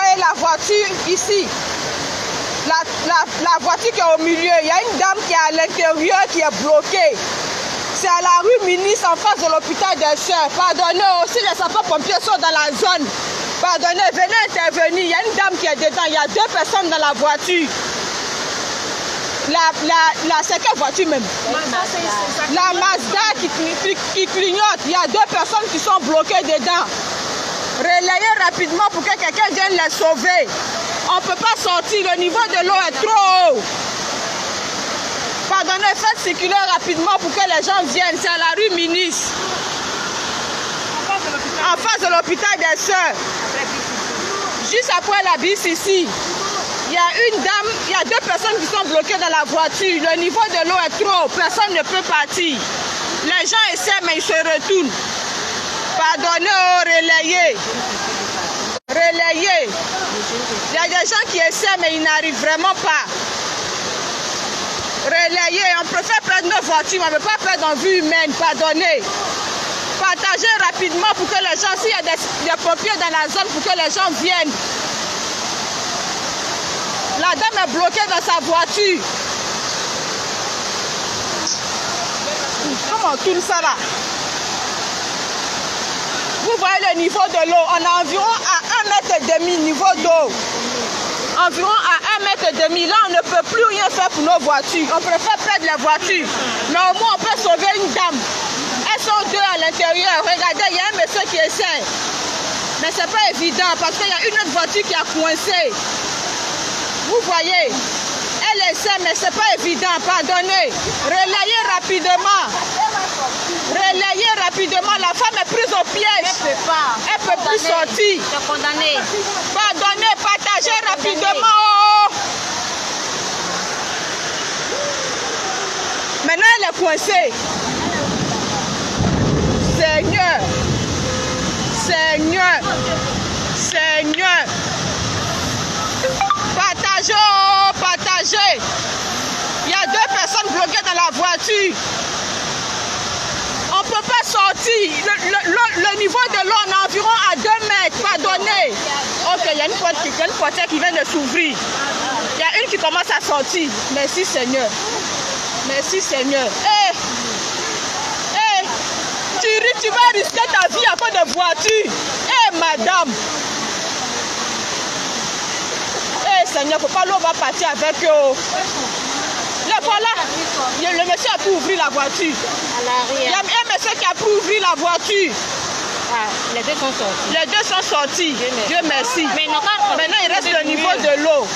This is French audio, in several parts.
voyez la voiture ici. La voiture qui est au milieu. Il y a une dame qui est à l'intérieur qui est bloquée. C'est à la rue Ministre en face de l'hôpital des Sœurs. Pardonnez, aussi les sapeurs-pompiers sont dans la zone. Pardonnez, venez intervenir. Il y a une dame qui est dedans. Il y a 2 personnes dans la voiture. C'est quelle voiture même? La Mazda qui clignote. Il y a 2 personnes qui sont bloquées dedans. Relayez rapidement pour que quelqu'un vienne les sauver. On ne peut pas sortir. Le niveau de l'eau est trop haut. Pardonnez, faites circuler rapidement pour que les gens viennent. C'est à la rue Ministre. En face de l'hôpital des Sœurs. Juste après la bus ici. Il y a une dame, il y a 2 personnes qui sont bloquées dans la voiture. Le niveau de l'eau est trop haut. Personne ne peut partir. Les gens essaient, mais ils se retournent. Pardonnez, relayez. Relayez. Il y a des gens qui essaient, mais ils n'arrivent vraiment pas. Relayez. On préfère prendre nos voitures, on ne peut pas perdre en vue humaine. Pardonnez. Partagez rapidement pour que les gens, s'il y a des pompiers dans la zone, pour que les gens viennent. La dame est bloquée dans sa voiture. Comment on tourne ça là? Vous voyez le niveau de l'eau. On est environ à 1,5 m niveau d'eau. Environ à 1,5 m. Là, on ne peut plus rien faire pour nos voitures. On préfère perdre les voitures. Mais au moins, on peut sauver une dame. Elles sont 2 à l'intérieur. Regardez, il y a un monsieur qui essaie. Mais ce n'est pas évident parce qu'il y a une autre voiture qui a coincé. Vous voyez, elle essaie, mais ce n'est pas évident. Pardonnez. Relayez rapidement. Relayez rapidement. La femme est prise au piège. Elle ne peut plus sortir. Pardonnez. Partagez rapidement. Maintenant, elle est coincée. Seigneur. Seigneur. Seigneur. Partagez, partagez. Il y a 2 personnes bloquées dans la voiture. On ne peut pas sortir. Le niveau de l'eau est environ à 2 mètres. Pardonnez. Ok, il y a une portière qui vient de s'ouvrir. Il y a une qui commence à sortir. Merci Seigneur. Merci Seigneur. Tu vas risquer ta vie à cause de voiture. Madame. Seigneur, il ne faut pas l'eau va partir avec eux. Là, voilà. Le monsieur a pu ouvrir la voiture. Il y a un monsieur qui a pu ouvrir la voiture. Les 2 sont sortis. Les 2 sont sortis. Dieu merci. Maintenant, il reste le niveau de l'eau.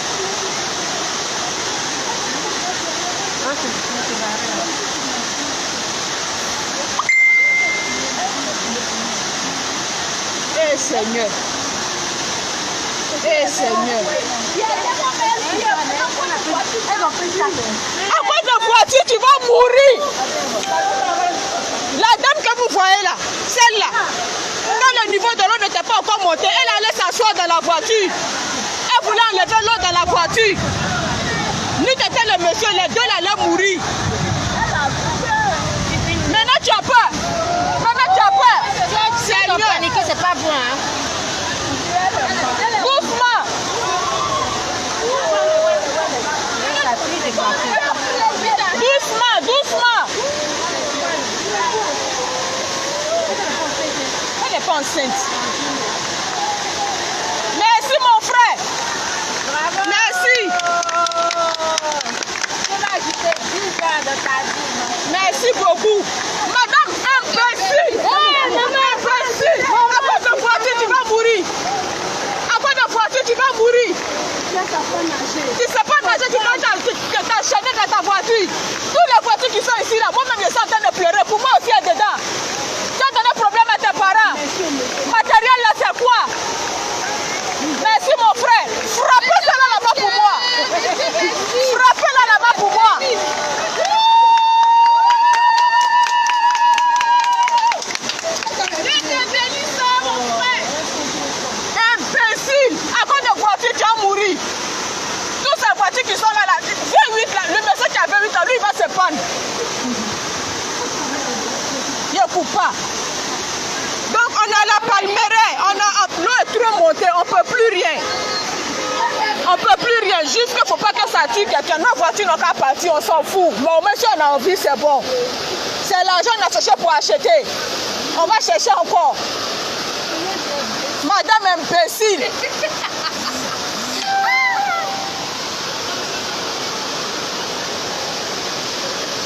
Seigneur. Seigneur. À cause de voiture, tu vas mourir. La dame que vous voyez là, celle-là, quand le niveau de l'eau n'était pas encore monté, elle allait s'asseoir dans la voiture. Elle voulait enlever l'eau dans la voiture. Nous était le monsieur, les 2 allaient mourir. Maintenant tu as peur. Maintenant tu as peur. Seigneur. C'est pas bon, hein? Doucement. Doucement, doucement. Elle n'est pas enceinte. Merci mon frère. Merci. Merci beaucoup. Madame imbécile. Imbécile. À cause de voiture, tu vas mourir. À cause de voiture, tu vas mourir. Tu ne sais pas nager, tu vas t'enchaîner dans ta voiture. Toutes les voitures qui sont ici, là, moi-même, je suis en train de pleurer. Pour moi aussi, elle est dedans. Tu as donné problème à tes parents. Matériel, là, c'est quoi? Merci, mon frère. Frappez-la là-bas pour moi. Frappez-la là-bas pour moi. Imbécile. À cause de voiture, tu vas mourir. Toutes ces voitures qui sont là, le monsieur qui avait 8 ans, lui, il va se prendre. Il ne coupe pas. Donc, on a la palmeraie, l'eau est trop montée, on ne peut plus rien. On ne peut plus rien. Juste qu'il ne faut pas que ça tue quelqu'un. Nos voitures n'ont qu'à partir, on s'en fout. Mais au moins, si on a envie, c'est bon. C'est l'argent qu'on a cherché pour acheter. On va chercher encore. Madame imbécile.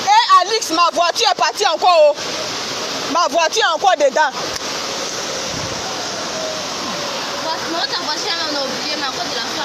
Et Alix, ma voiture est partie encore. Ma voiture est encore dedans. Ta voiture, on a oublié, mais à cause de la femme.